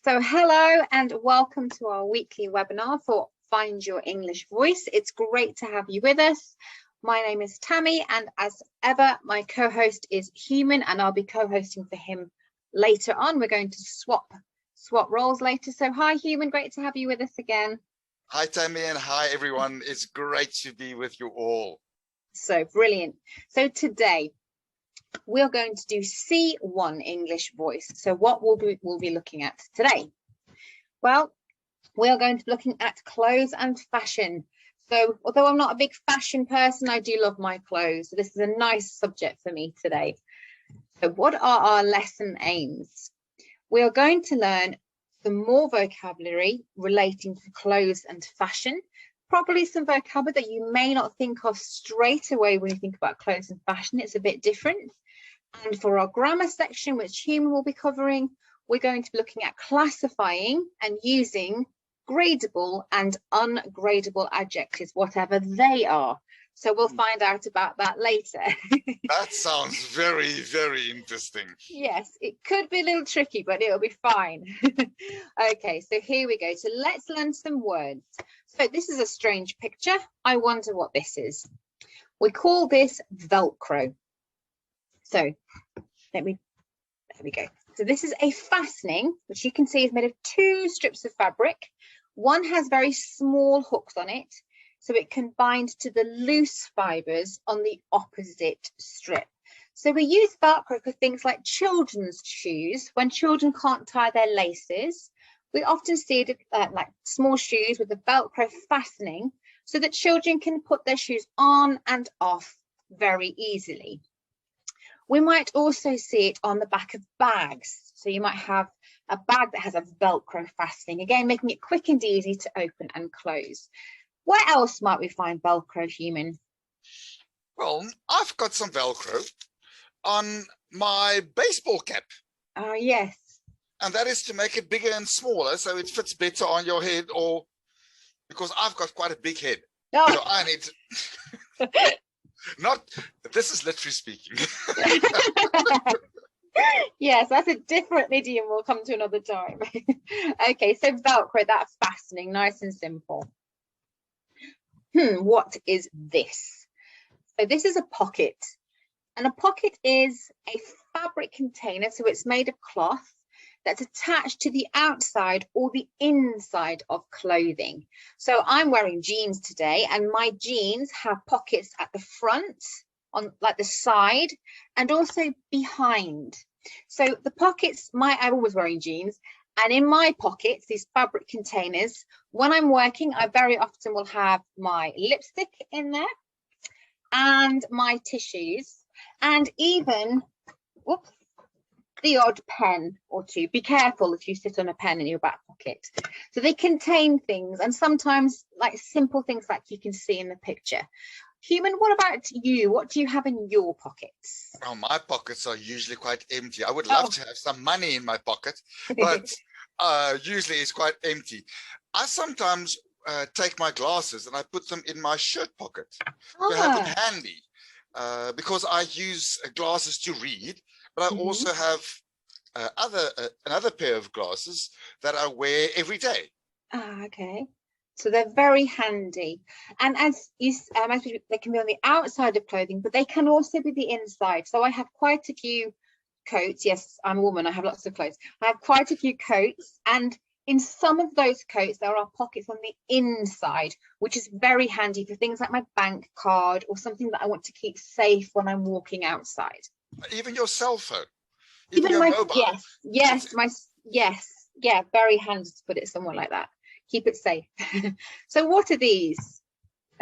So hello and welcome to our weekly webinar for Find Your English Voice. It's great to have you with us. My name is Tammy, and as ever, my co-host is Human, and I'll be co-hosting for him later on. We're going to swap roles later. So hi Human, great to have you with us again. Hi Tammy, and hi everyone. It's great to be with you all. So brilliant. So today we're going to do C1 English Voice. So what we'll be looking at today? Well, we are going to be looking at clothes and fashion. So although I'm not a big fashion person, I do love my clothes. So this is a nice subject for me today. So what are our lesson aims? We are going to learn some more vocabulary relating to clothes and fashion, probably some vocabulary that you may not think of straight away when you think about clothes and fashion. It's a bit different. And for our grammar section, which Human will be covering, we're going to be looking at classifying and using gradable and ungradable adjectives, whatever they are. So we'll find out about that later. That sounds very, very interesting. Yes, it could be a little tricky, but it'll be fine. Okay, so here we go. So let's learn some words. So this is a strange picture. I wonder what this is. We call this Velcro. So there we go. So this is a fastening, which you can see is made of two strips of fabric. One has very small hooks on it, so it can bind to the loose fibres on the opposite strip. So we use Velcro for things like children's shoes. When children can't tie their laces, we often see it like small shoes with a Velcro fastening so that children can put their shoes on and off very easily. We might also see it on the back of bags. So you might have a bag that has a Velcro fastening, again, making it quick and easy to open and close. Where else might we find Velcro, Human? Well, I've got some Velcro on my baseball cap. Oh, yes. And that is to make it bigger and smaller so it fits better on your head, or because I've got quite a big head. Oh. So I need to... Not, this is literally speaking. Yes, that's a different idiom. We'll come to another time. Okay, so Velcro, that's fastening, nice and simple. What is this? So this is a pocket. And a pocket is a fabric container, so it's made of cloth that's attached to the outside or the inside of clothing. So I'm wearing jeans today, and my jeans have pockets at the front, on like the side, and also behind. So the pockets, I'm always wearing jeans, and in my pockets, these fabric containers, when I'm working, I very often will have my lipstick in there and my tissues, and even, whoops, the odd pen or two. Be careful if you sit on a pen in your back pocket. So they contain things, and sometimes like simple things like you can see in the picture. Human, what about you? What do you have in your pockets? Oh, my pockets are usually quite empty. I would love to have some money in my pocket, but usually it's quite empty. I sometimes take my glasses and I put them in my shirt pocket to have them handy, because I use glasses to read. But I also have another pair of glasses that I wear every day. Okay. So they're very handy. And as you they can be on the outside of clothing, but they can also be the inside. So I have quite a few coats. Yes, I'm a woman. I have lots of clothes. I have quite a few coats. And in some of those coats, there are pockets on the inside, which is very handy for things like my bank card or something that I want to keep safe when I'm walking outside. Even your cell phone, even your my mobile. Yeah, very handy to put it somewhere like that. Keep it safe. So what are these?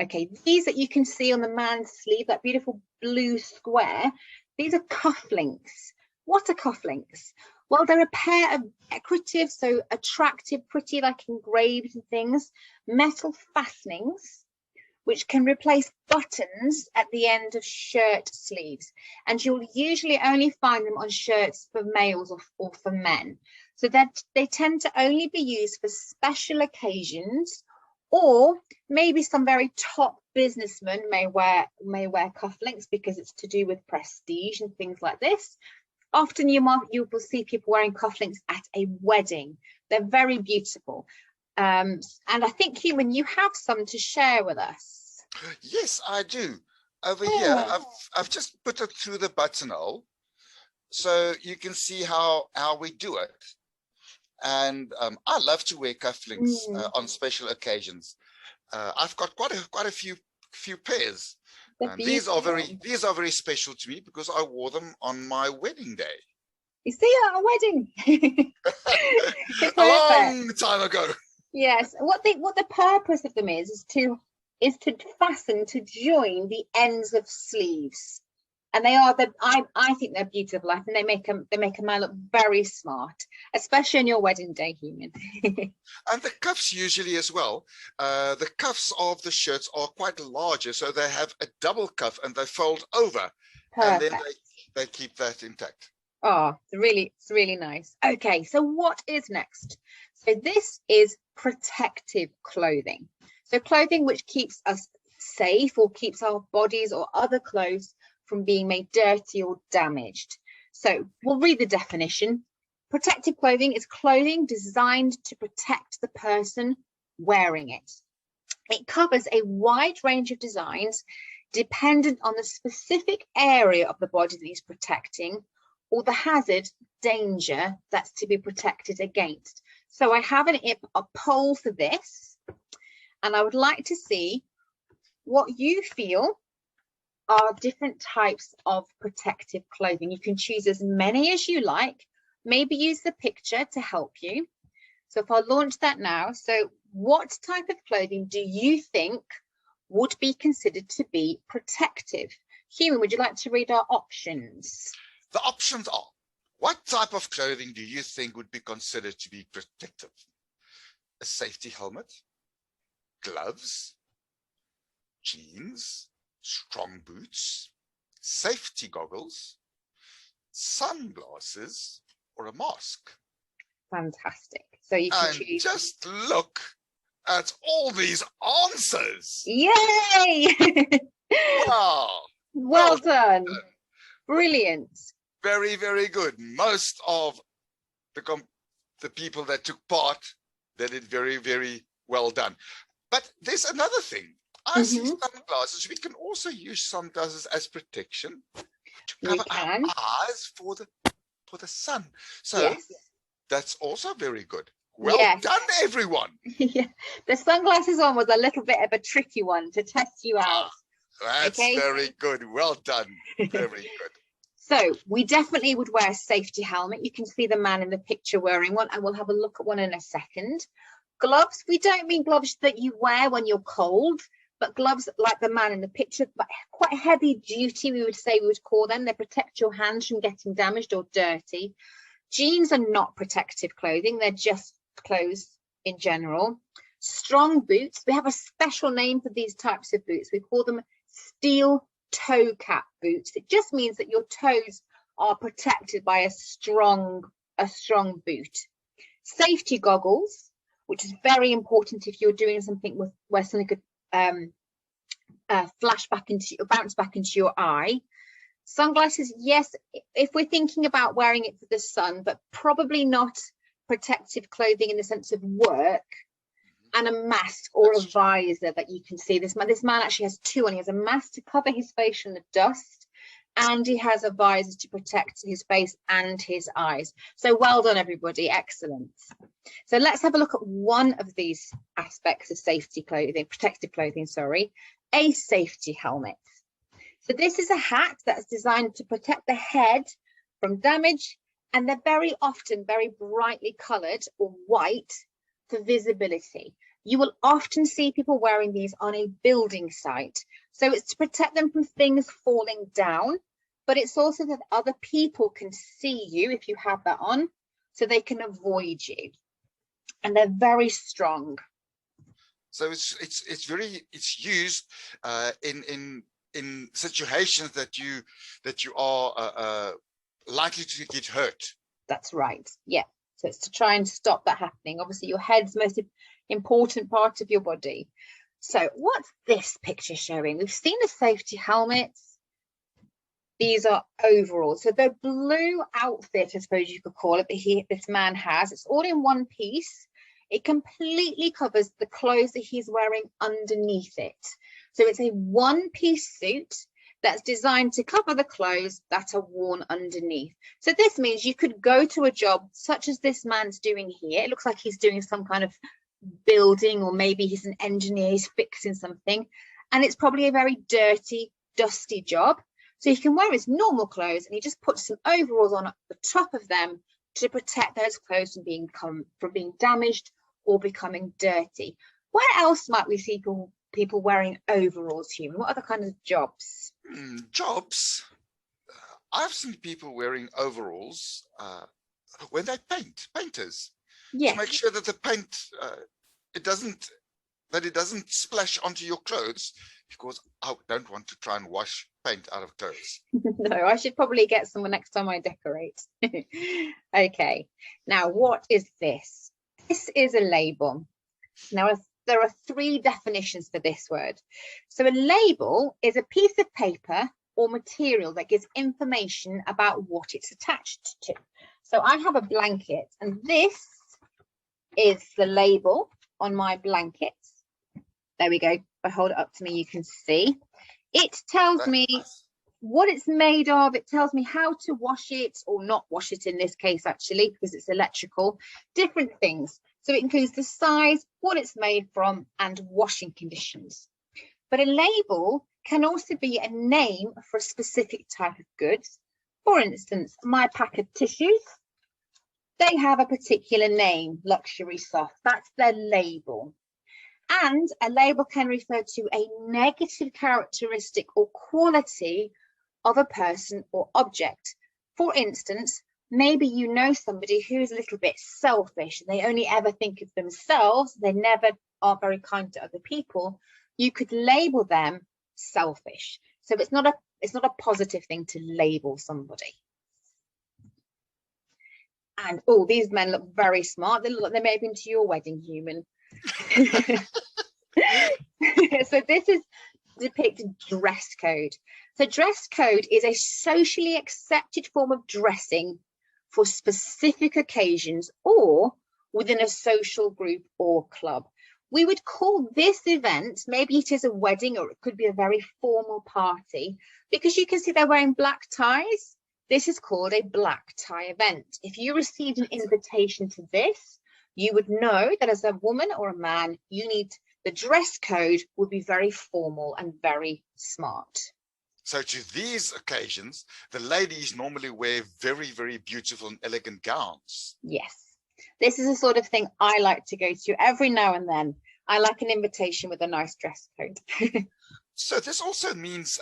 Okay, these that you can see on the man's sleeve, that beautiful blue square, these are cufflinks. What are cufflinks? Well, they're a pair of decorative, so attractive, pretty, like engraved and things, metal fastenings, which can replace buttons at the end of shirt sleeves. And you'll usually only find them on shirts for males or for men. So that they tend to only be used for special occasions, or maybe some very top businessmen may wear cufflinks because it's to do with prestige and things like this. Often you will see people wearing cufflinks at a wedding. They're very beautiful. And I think, Human, you have some to share with us. Yes, I do. Over here, I've just put it through the buttonhole, so you can see how we do it. And I love to wear cufflinks on special occasions. I've got quite a few pairs. These are very special to me because I wore them on my wedding day. You see, at a wedding. A long time ago. Yes. What the purpose of them is to fasten, to join the ends of sleeves, and they are I think they're beautiful. I think they make a man look very smart, especially on your wedding day, Human. And the cuffs usually as well. The cuffs of the shirts are quite larger, so they have a double cuff and they fold over. Perfect. And then they keep that intact. Oh, it's really nice. Okay, so what is next? So this is protective clothing. So clothing which keeps us safe or keeps our bodies or other clothes from being made dirty or damaged. So we'll read the definition. Protective clothing is clothing designed to protect the person wearing it. It covers a wide range of designs dependent on the specific area of the body that is protecting or the hazard, danger that's to be protected against. So I have a poll for this, and I would like to see what you feel are different types of protective clothing. You can choose as many as you like, maybe use the picture to help you. So if I launch that now, so what type of clothing do you think would be considered to be protective? Human, would you like to read our options? The options are, what type of clothing do you think would be considered to be protective? A safety helmet, gloves, jeans, strong boots, safety goggles, sunglasses, or a mask? Fantastic. So you can choose. Just look at all these answers. Yay! Wow. Well done. Brilliant. Very, very good. Most of the people that took part, they did very, very well done. But there's another thing. I see sunglasses. We can also use sunglasses as protection to cover our eyes for the sun. So yes, that's also very good. Well done, everyone. Yeah. The sunglasses one was a little bit of a tricky one to test you out. That's very good. Well done. Very good. So we definitely would wear a safety helmet. You can see the man in the picture wearing one, and we'll have a look at one in a second. Gloves, we don't mean gloves that you wear when you're cold, but gloves like the man in the picture, but quite heavy duty, we would call them. They protect your hands from getting damaged or dirty. Jeans are not protective clothing. They're just clothes in general. Strong boots, we have a special name for these types of boots. We call them steel toe cap boots. It just means that your toes are protected by a strong boot. Safety goggles, which is very important if you're doing something where something could bounce back into your eye. Sunglasses, yes, if we're thinking about wearing it for the sun, but probably not protective clothing in the sense of work. And a mask or a visor that you can see. This man actually has two on. He has a mask to cover his face from the dust, and he has a visor to protect his face and his eyes. So well done, everybody. Excellent. So let's have a look at one of these aspects of safety clothing, protective clothing, sorry, a safety helmet. So this is a hat that's designed to protect the head from damage, and they're very often very brightly coloured or white for visibility. You will often see people wearing these on a building site. So it's to protect them from things falling down, but it's also that other people can see you if you have that on, so they can avoid you. And they're very strong. So it's used in situations that you are likely to get hurt. That's right. Yeah. So it's to try and stop that happening. Obviously, your head's the most important part of your body. So what's this picture showing? We've seen the safety helmets. These are overalls. So the blue outfit, I suppose you could call it, that this man has, it's all in one piece. It completely covers the clothes that he's wearing underneath it. So it's a one-piece suit that's designed to cover the clothes that are worn underneath. So this means you could go to a job such as this man's doing here. It looks like he's doing some kind of building, or maybe he's an engineer, he's fixing something. And it's probably a very dirty, dusty job. So he can wear his normal clothes and he just puts some overalls on at the top of them to protect those clothes from being damaged or becoming dirty. Where else might we see people wearing overalls, Human? What other kinds of jobs? Jobs. I've seen people wearing overalls when they painters. Yes. To make sure that the paint it doesn't splash onto your clothes, because I don't want to try and wash paint out of clothes. No, I should probably get someone next time I decorate. Okay, now what is this? This is a label. Now there are 3 definitions for this word. So a label is a piece of paper or material that gives information about what it's attached to. So I have a blanket, and this is the label on my blanket. There we go. If I hold it up to me, you can see. It tells me what it's made of. It tells me how to wash it or not wash it in this case, actually, because it's electrical, different things. So it includes the size, what it's made from, and washing conditions. But a label can also be a name for a specific type of goods. For instance, my pack of tissues, they have a particular name, Luxury Soft. That's their label. And a label can refer to a negative characteristic or quality of a person or object. For instance, maybe you know somebody who is a little bit selfish and they only ever think of themselves. They never are very kind to other people. You could label them selfish. So it's not a positive thing to label somebody. And oh, these men look very smart. They look like they may have been to your wedding, Human. So this is depicting dress code. So dress code is a socially accepted form of dressing for specific occasions or within a social group or club. We would call this event, maybe it is a wedding or it could be a very formal party, because you can see they're wearing black ties. This is called a black tie event. If you received an invitation to this, you would know that as a woman or a man, the dress code would be very formal and very smart. So to these occasions, the ladies normally wear very, very beautiful and elegant gowns. Yes, this is the sort of thing I like to go to every now and then. I like an invitation with a nice dress code. So this also means,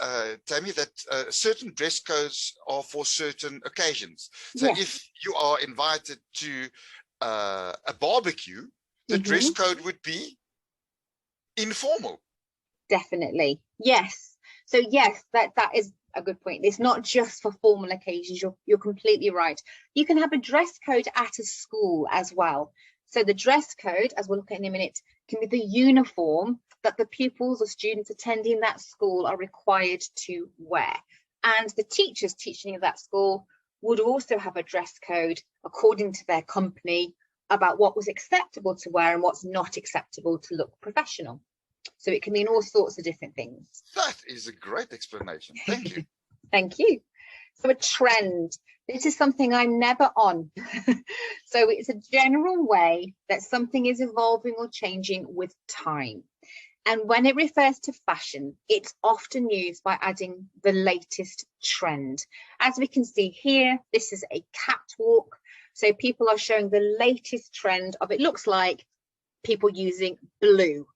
Tammy, that certain dress codes are for certain occasions. So yes, if you are invited to a barbecue, the dress code would be informal. Definitely, yes. So yes, that is a good point. It's not just for formal occasions. You're completely right. You can have a dress code at a school as well. So the dress code, as we'll look at in a minute, can be the uniform that the pupils or students attending that school are required to wear. And the teachers teaching at that school would also have a dress code according to their company about what was acceptable to wear and what's not acceptable to look professional. So it can mean all sorts of different things. That is a great explanation. Thank you. Thank you. So a trend. This is something I'm never on. So it's a general way that something is evolving or changing with time. And when it refers to fashion, it's often used by adding the latest trend. As we can see here, this is a catwalk. So people are showing the latest trend of, it looks like people using blue.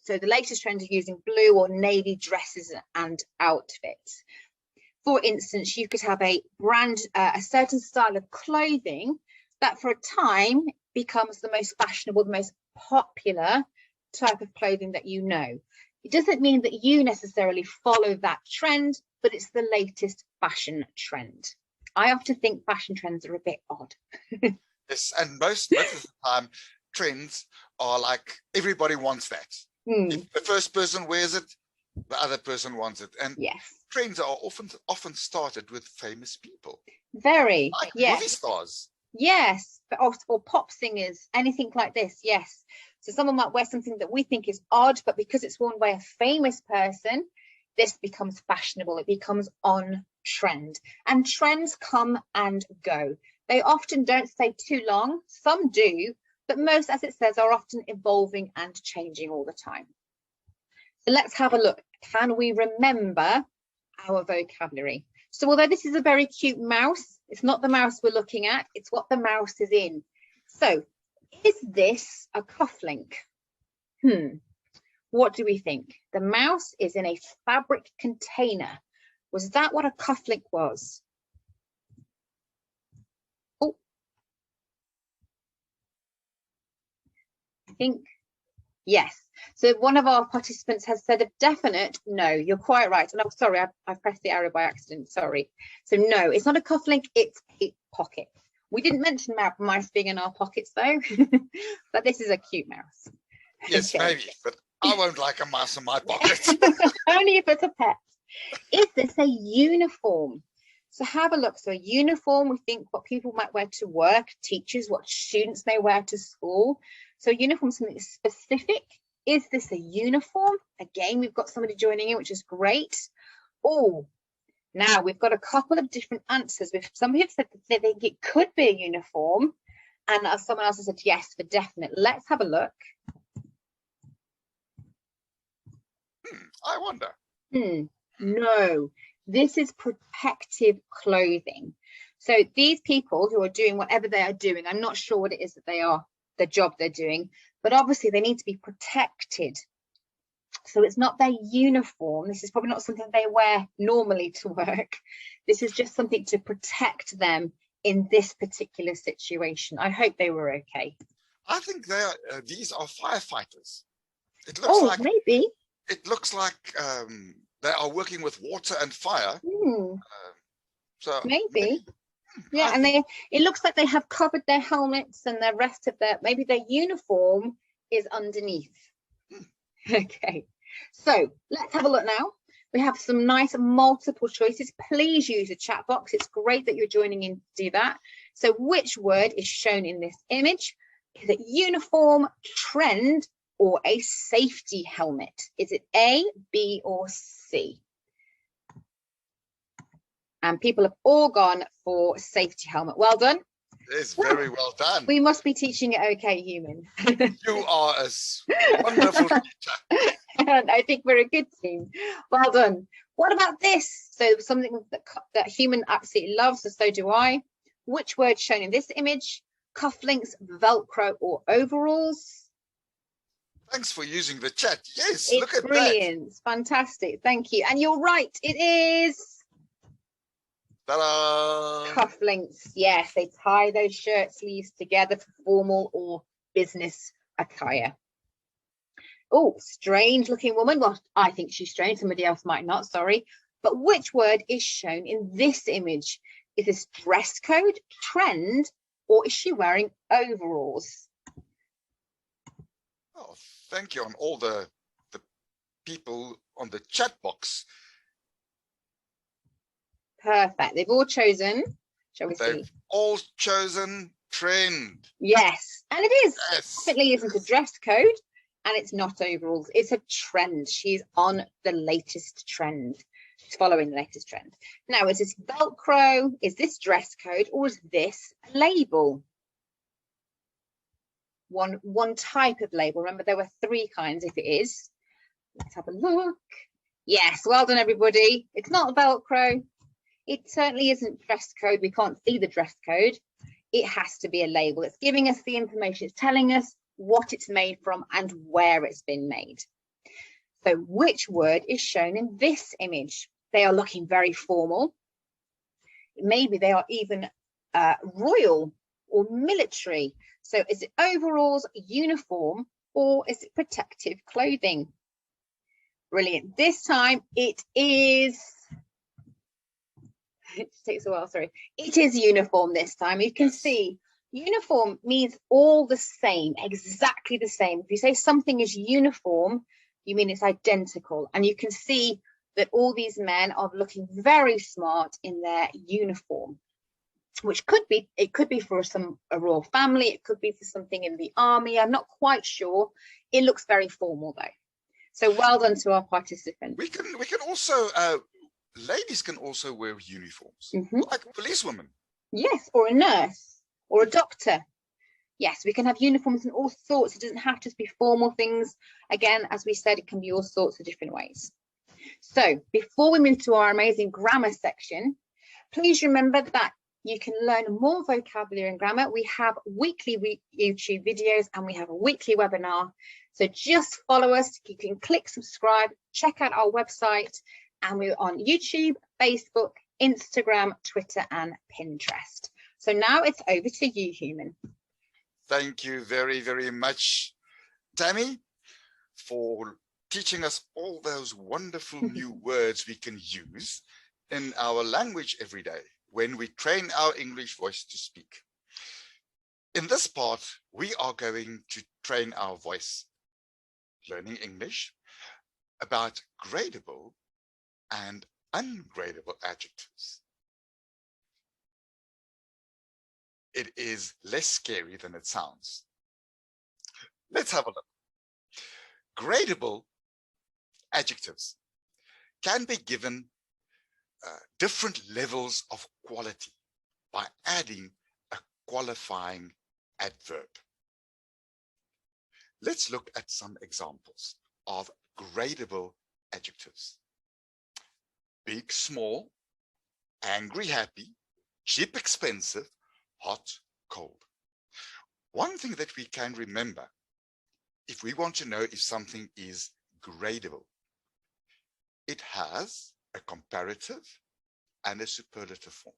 So the latest trend is using blue or navy dresses and outfits. For instance, you could have a brand, a certain style of clothing that for a time becomes the most fashionable, the most popular type of clothing that you know. It doesn't mean that you necessarily follow that trend, but it's the latest fashion trend. I often think fashion trends are a bit odd. Yes, and most of the time, trends are like everybody wants that. If the first person wears it, the other person wants it. And Yes. trends are often started with famous people. Very. Like Yes. movie stars. Yes. Or pop singers, anything like this. Yes. So someone might wear something that we think is odd, but because it's worn by a famous person, this becomes fashionable. It becomes on trend. And trends come and go. They often don't stay too long. Some do, but most, as it says, are often evolving and changing all the time. So let's have a look. Can we remember our vocabulary? So although this is a very cute mouse, it's not the mouse we're looking at, it's what the mouse is in. So is this a cufflink? What do we think? The mouse is in a fabric container. Was that what a cufflink was? Oh, I think yes. So one of our participants has said a definite no. You're quite right. And I'm sorry, I pressed the arrow by accident. Sorry. So no, it's not a cufflink, it's a pocket. We didn't mention mice being in our pockets though, but this is a cute mouse. Yes, Okay. maybe, but I won't like a mouse in my pocket. Only if it's a pet. Is this a uniform? So have a look. So a uniform, we think what people might wear to work, teachers, what students may wear to school. So uniform is something specific. Is this a uniform? Again, we've got somebody joining in, which is great. Oh, now we've got a couple of different answers. Some people said that they think it could be a uniform, and someone else has said yes for definite. Let's have a look. I wonder. No, this is protective clothing. So these people who are doing whatever they are doing, I'm not sure what it is that they are, the job they're doing, but obviously they need to be protected. So it's not their uniform. This is probably not something they wear normally to work. This is just something to protect them in this particular situation. I hope they were okay. I think these are firefighters. It looks like maybe. It looks like they are working with water and fire. So maybe. Yeah, and it looks like they have covered their helmets and the rest of maybe their uniform is underneath. Okay, so let's have a look now. We have some nice multiple choices. Please use the chat box. It's great that you're joining in to do that. So which word is shown in this image? Is it uniform, trend, or a safety helmet? Is it A, B, or C? And people have all gone for safety helmet. Well done. It's very well done. We must be teaching it okay, human. You are a wonderful teacher. And I think we're a good team. Well done. What about this? So something that human absolutely loves, and so do I. Which word shown in this image? Cufflinks, Velcro, or overalls? Thanks for using the chat. Yes, It's look at brilliant. that. Fantastic. Thank you. And you're right. It is Ta-da! cufflinks. Yes, they tie those shirt sleeves together for formal or business attire. Oh, strange looking woman. Well, I think she's strange. Somebody else might not, sorry. But which word is shown in this image? Is this dress code, trend, or is she wearing overalls? Oh, thank you on all the people on the chat box. Perfect. They've all chosen. Shall we see? They've all chosen trend. Yes, and it is. Yes. Definitely isn't a dress code, and it's not overalls. It's a trend. She's on the latest trend. She's following the latest trend. Now, is this Velcro? Is this dress code, or is this a label? One type of label. Remember, there were 3 kinds. If it is, let's have a look. Yes, well done, everybody. It's not Velcro. It certainly isn't dress code. We can't see the dress code. It has to be a label. It's giving us the information. It's telling us what it's made from and where it's been made. So which word is shown in this image? They are looking very formal. Maybe they are even royal or military. So is it overalls, uniform, or is it protective clothing? Brilliant. This time it is, it takes a while, sorry. It is uniform this time. You can see uniform means all the same, exactly the same. If you say something is uniform, you mean it's identical. And you can see that all these men are looking very smart in their uniform, which could be, it could be for a royal family, it could be for something in the army. I'm not quite sure. It looks very formal though. So well done to our participants. We can also, ladies can also wear uniforms, like policewomen. Yes, or a nurse or a doctor. Yes, we can have uniforms in all sorts. It doesn't have to be formal things. Again, as we said, it can be all sorts of different ways. So before we move to our amazing grammar section, please remember that you can learn more vocabulary and grammar. We have weekly YouTube videos and we have a weekly webinar. So just follow us. You can click subscribe, check out our website, and we're on YouTube, Facebook, Instagram, Twitter, and Pinterest. So now it's over to you, Human. Thank you very, very much, Tammy, for teaching us all those wonderful new words we can use in our language every day when we train our English voice to speak. In this part, we are going to train our voice, learning English, about gradable and ungradable adjectives. It is less scary than it sounds. Let's have a look. Gradable adjectives can be given different levels of quality by adding a qualifying adverb. Let's look at some examples of gradable adjectives. Big, small, angry, happy, cheap, expensive, hot, cold. One thing that we can remember if we want to know if something is gradable, it has a comparative and a superlative form.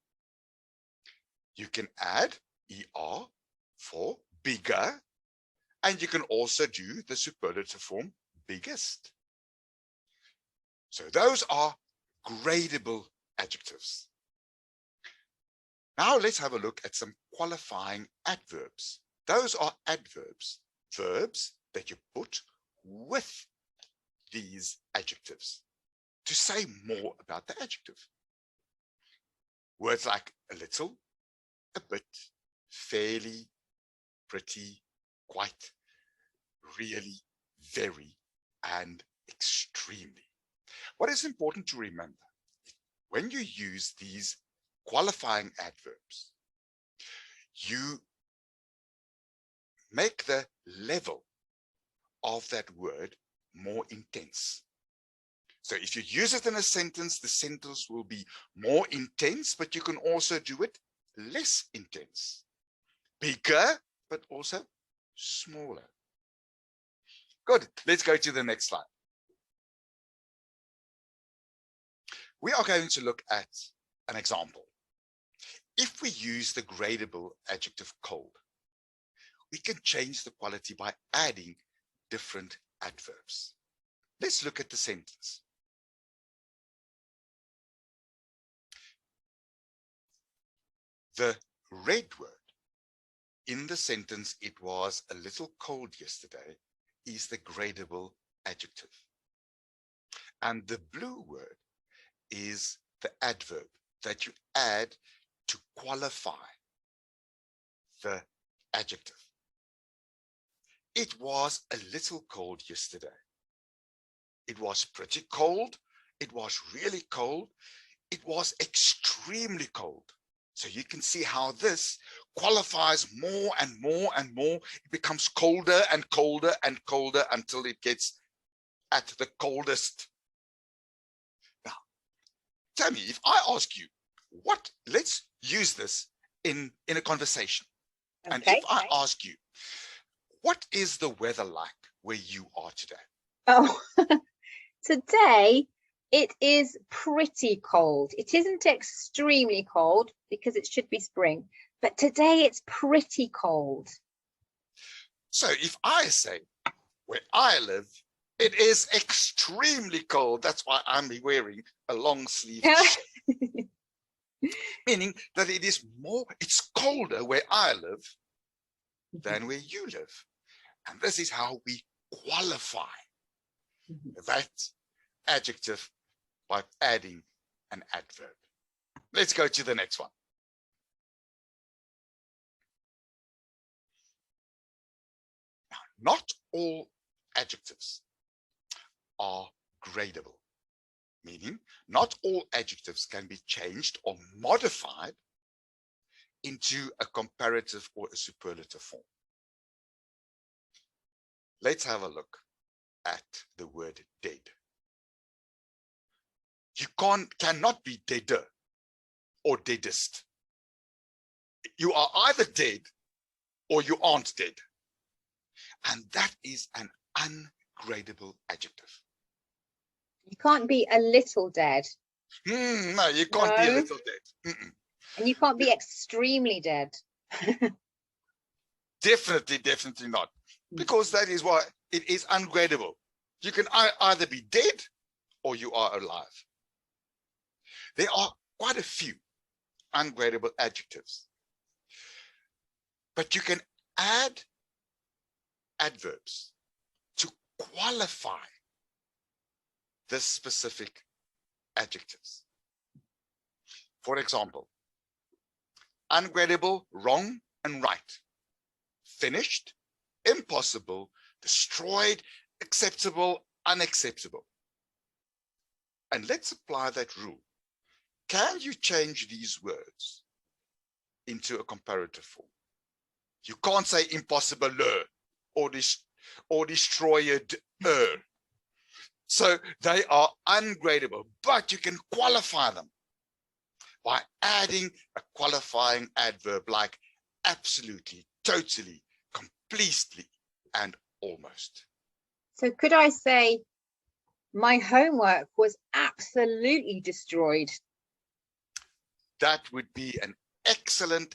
You can add ER for bigger, and you can also do the superlative form biggest. So those are gradable adjectives. Now let's have a look at some qualifying adverbs. Those are adverbs, verbs that you put with these adjectives to say more about the adjective. Words like a little, a bit, fairly, pretty, quite, really, very, and extremely. What is important to remember, when you use these qualifying adverbs, you make the level of that word more intense. So if you use it in a sentence, the sentence will be more intense, but you can also do it less intense. Bigger, but also smaller. Good. Let's go to the next slide. We are going to look at an example. If we use the gradable adjective cold, we can change the quality by adding different adverbs. Let's look at the sentence. The red word in the sentence, it was a little cold yesterday, is the gradable adjective. And the blue word is the adverb that you add to qualify the adjective. It was a little cold yesterday. It was pretty cold. It was really cold. It was extremely cold. So you can see how this qualifies more and more and more. It becomes colder and colder and colder until it gets at the coldest. Now, Tammy, if I ask you, let's use this in a conversation. Okay, and if I ask you, what is the weather like where you are today? Oh, today it is pretty cold. It isn't extremely cold because it should be spring, but today it's pretty cold. So if I say where I live, it is extremely cold. That's why I'm wearing a long sleeve shirt. Meaning that it's colder where I live than where you live. And this is how we qualify that adjective by adding an adverb. Let's go to the next one. Now, not all adjectives are gradable, meaning not all adjectives can be changed or modified into a comparative or a superlative form. Let's have a look at the word dead. You cannot be deader or deadest. You are either dead or you aren't dead. And that is an ungradable adjective. You can't be a little dead. No, you can't be a little dead. And you can't be extremely dead. Definitely not. Because that is why it is ungradable. You can either be dead or you are alive. There are quite a few ungradable adjectives. But you can add adverbs to qualify the specific adjectives. For example, ungradable, wrong and right. Finished, impossible, destroyed, acceptable, unacceptable. And let's apply that rule. Can you change these words into a comparative form? You can't say impossible or destroyed. So they are ungradable, but you can qualify them by adding a qualifying adverb like absolutely, totally, completely, and almost. So could I say, my homework was absolutely destroyed? That would be an excellent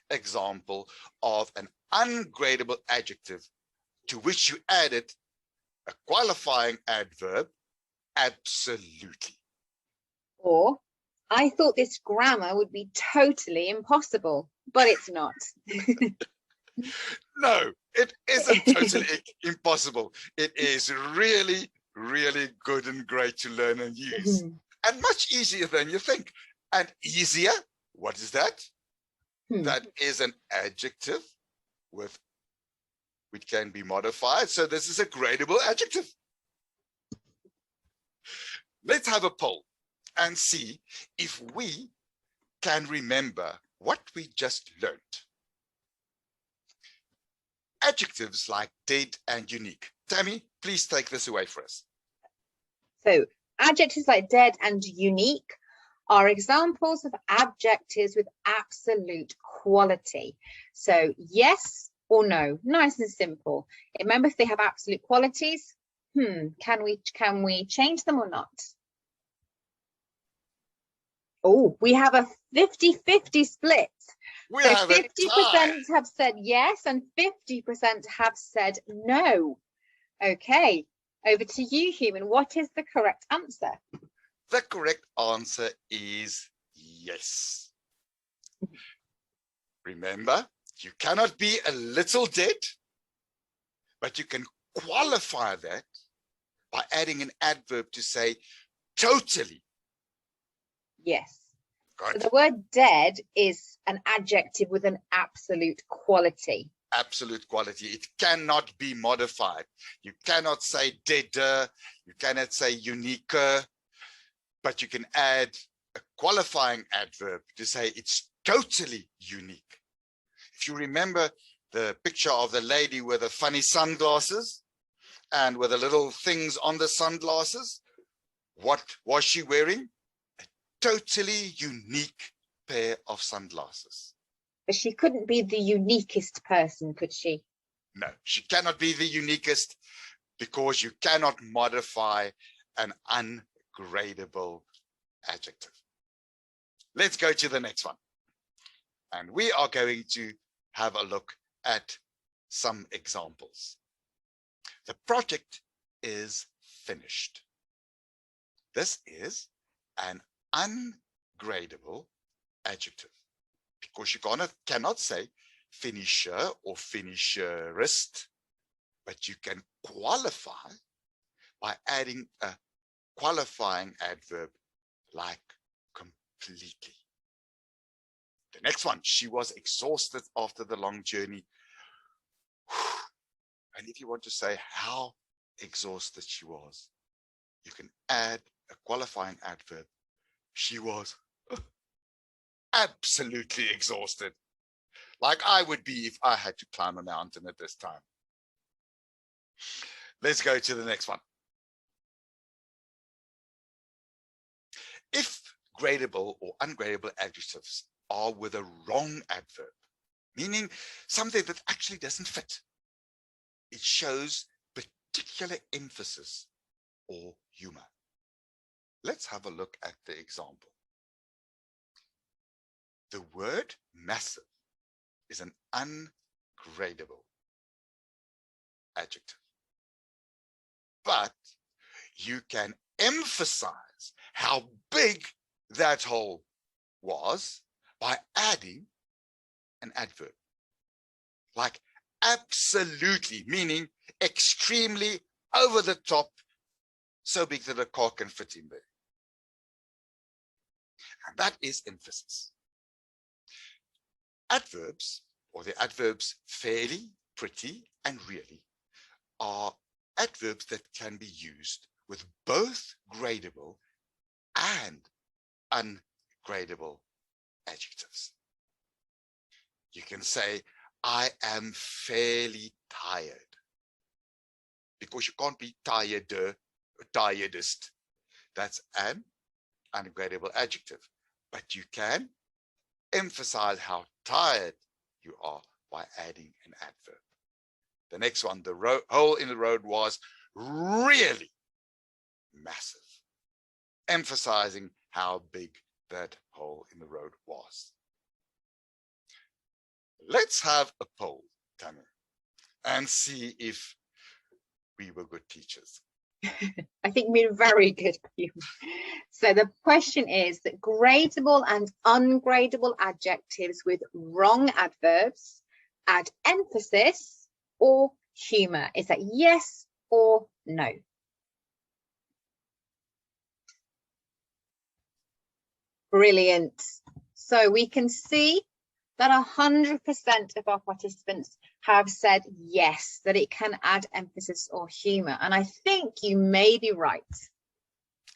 example of an ungradable adjective to which you added a qualifying adverb, absolutely. Or, I thought this grammar would be totally impossible, but it's not. No, it isn't totally impossible. It is really good and great to learn and use. And much easier than you think. And easier, what is that? That is an adjective which can be modified. So this is a gradable adjective. Let's have a poll and see if we can remember what we just learned. Adjectives like dead and unique. Tammy, please take this away for us. So adjectives like dead and unique are examples of adjectives with absolute quality. So yes or no, nice and simple. Remember, if they have absolute qualities, can we change them or not? Oh, we have a 50-50 split. So 50% have said yes and 50% have said no. Okay, over to you, Human. What is the correct answer? The correct answer is yes. Remember, you cannot be a little dead, but you can qualify that by adding an adverb to say totally. Yes. So the word dead is an adjective with an absolute quality. Absolute quality. It cannot be modified. You cannot say deader, you cannot say uniquer, but you can add a qualifying adverb to say it's totally unique. If you remember the picture of the lady with the funny sunglasses and with the little things on the sunglasses, what was she wearing? A totally unique pair of sunglasses. But she couldn't be the uniquest person, could she? No, she cannot be the uniquest because you cannot modify an ungradable adjective. Let's go to the next one. And we are going to have a look at some examples. The project is finished. This is an ungradable adjective because you cannot say finisher or finisherist, but you can qualify by adding a qualifying adverb like completely. The next one, she was exhausted after the long journey. And if you want to say how exhausted she was, you can add a qualifying adverb. She was absolutely exhausted, like I would be if I had to climb a mountain at this time. Let's go to the next one. If gradable or ungradable adjectives are with a wrong adverb, meaning something that actually doesn't fit, it shows particular emphasis or humor. Let's have a look at the example. The word massive is an ungradable adjective, but you can emphasize how big that hole was by adding an adverb, like absolutely, meaning extremely, over the top, so big that a car can fit in there. And that is emphasis. Adverbs, or the adverbs fairly, pretty, and really, are adverbs that can be used with both gradable and ungradable adjectives. You can say, I am fairly tired, because you can't be tired, tiredest. That's an ungradable adjective. But you can emphasize how tired you are by adding an adverb. The next one, the hole in the road was really massive, emphasizing how big that hole in the road was. Let's have a poll, Tammy, and see if we were good teachers. I think we're very good. So the question is that gradable and ungradable adjectives with wrong adverbs add emphasis or humor. Is that yes or no? Brilliant. So we can see that 100% of our participants have said yes, that it can add emphasis or humor. And I think you may be right.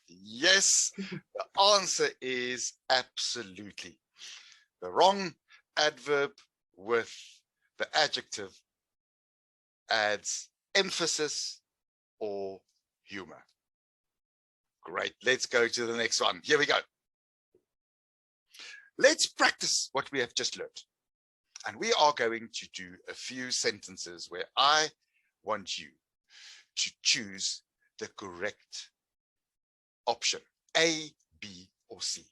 Yes, the answer is absolutely. The wrong adverb with the adjective adds emphasis or humor. Great, let's go to the next one. Here we go. Let's practice what we have just learned. And we are going to do a few sentences where I want you to choose the correct option, A, B, or C.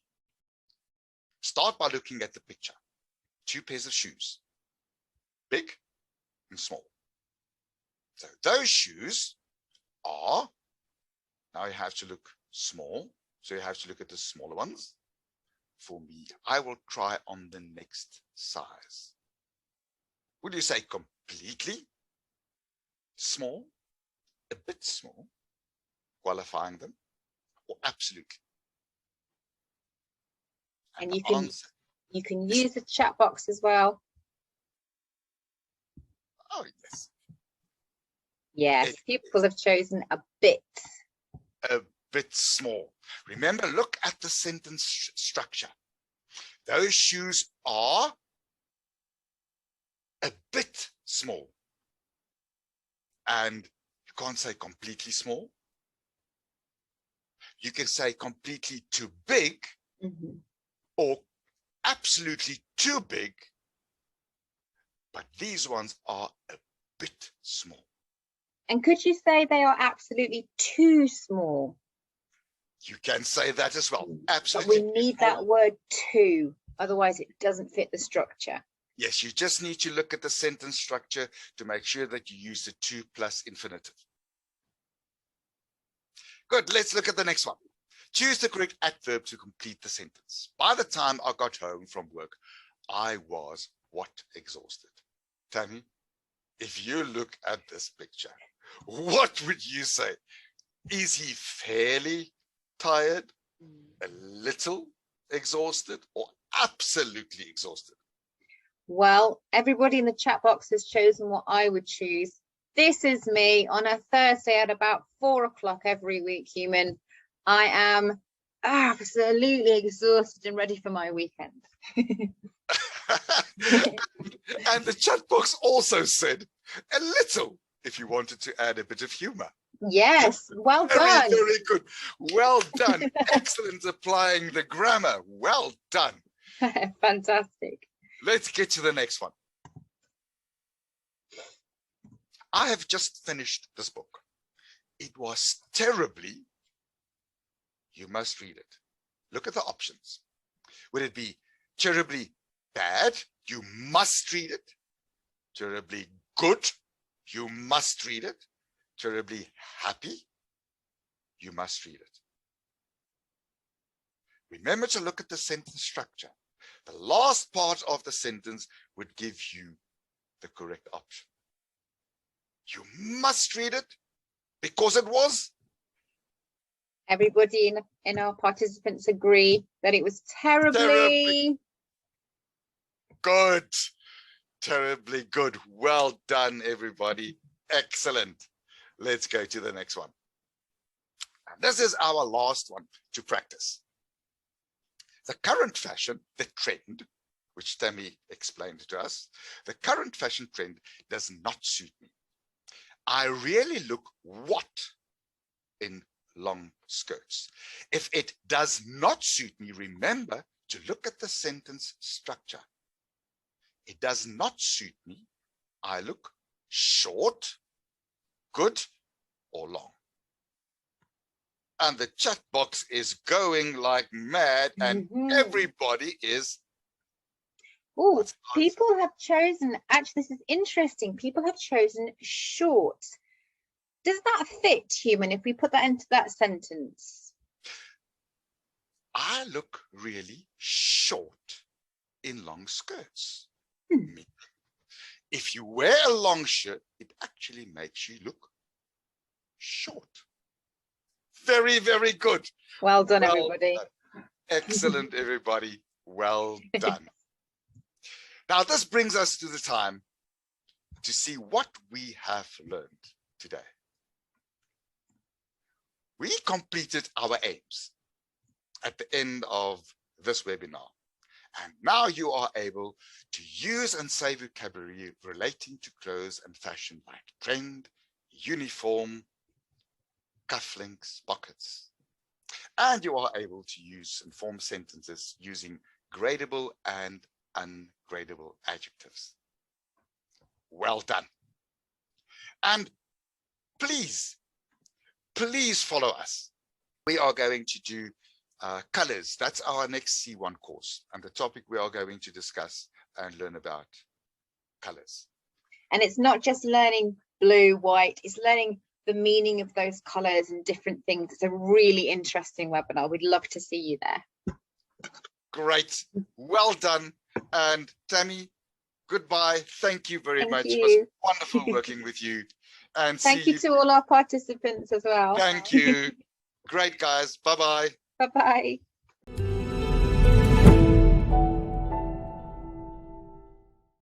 Start by looking at the picture. 2 pairs of shoes, big and small. So those shoes are, now you have to look small, so you have to look at the smaller ones. For me, I will try on the next size. Would you say completely small, a bit small, qualifying them, or absolutely? And you can use the chat box as well. Oh, yes. Yes, people have chosen a bit. A bit small. Remember, look at the sentence structure. Those shoes are a bit small. And you can't say completely small. You can say completely too big, or absolutely too big. But these ones are a bit small. And could you say they are absolutely too small? You can say that as well. Absolutely. But we need that word too, otherwise it doesn't fit the structure. Yes, you just need to look at the sentence structure to make sure that you use the to plus infinitive. Good, let's look at the next one. Choose the correct adverb to complete the sentence. By the time I got home from work, I was what? Exhausted. Tammy, if you look at this picture, what would you say? Is he fairly tired, a little exhausted, or absolutely exhausted? Well, everybody in the chat box has chosen what I would choose. This is me on a Thursday at about 4 o'clock every week, human. I am absolutely exhausted and ready for my weekend. And the chat box also said a little, if you wanted to add a bit of humor. Yes, well done. Very good. Well done. Excellent applying the grammar. Well done. Fantastic. Let's get to the next one. I have just finished this book. It was terribly, you must read it. Look at the options. Would it be terribly bad? You must read it. Terribly good? You must read it. Terribly happy? You must read it. Remember to look at the sentence structure. The last part of the sentence would give you the correct option. You must read it because it was. Everybody in our participants agree that it was terribly good. Terribly good. Well done, everybody. Excellent. Let's go to the next one. And this is our last one to practice. The current fashion, the trend, which Tammy explained to us, the current fashion trend does not suit me. I really look what in long skirts. If it does not suit me, remember to look at the sentence structure. It does not suit me. I look short, good, or long. And the chat box is going like mad, and everybody is. Oh, people have chosen, actually, this is interesting. People have chosen short. Does that fit, human, if we put that into that sentence? I look really short in long skirts. If you wear a long shirt, it actually makes you look short. Very, very good. Well done, everybody. Done. Excellent, everybody. Well done. Now, this brings us to the time to see what we have learned today. We completed our aims at the end of this webinar. And now you are able to use and say vocabulary relating to clothes and fashion like trend, uniform, cufflinks, pockets. And you are able to use and form sentences using gradable and ungradable adjectives. Well done. And please follow us. We are going to do colors. That's our next C1 course. And the topic we are going to discuss and learn about colors. And it's not just learning blue, white, it's learning the meaning of those colors and different things. It's a really interesting webinar. We'd love to see you there. Great. Well done. And Tammy, goodbye. Thank you very much. You. It was wonderful working with you. And thank you to all our participants as well. Thank you. Great, guys. Bye-bye. Bye-bye.